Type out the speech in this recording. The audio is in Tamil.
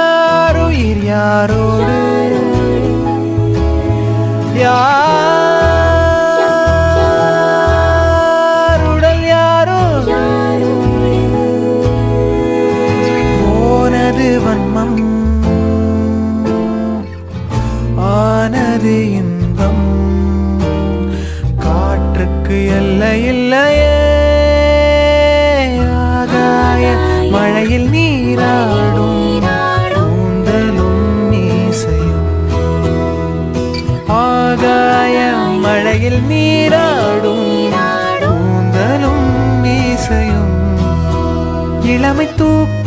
யாருயிர் யாரோடு யாருடல் யாரோடு போனது வன்மம் ஆனது இன்பம் காற்றுக்கு எல்லை இல்லையே ஆகாய மழையில் நீராடும் கூந்தலும் மீசையும் ஆகாய மழையில் நீராடும் கூந்தலும் மீசையும் இளமை தூக்க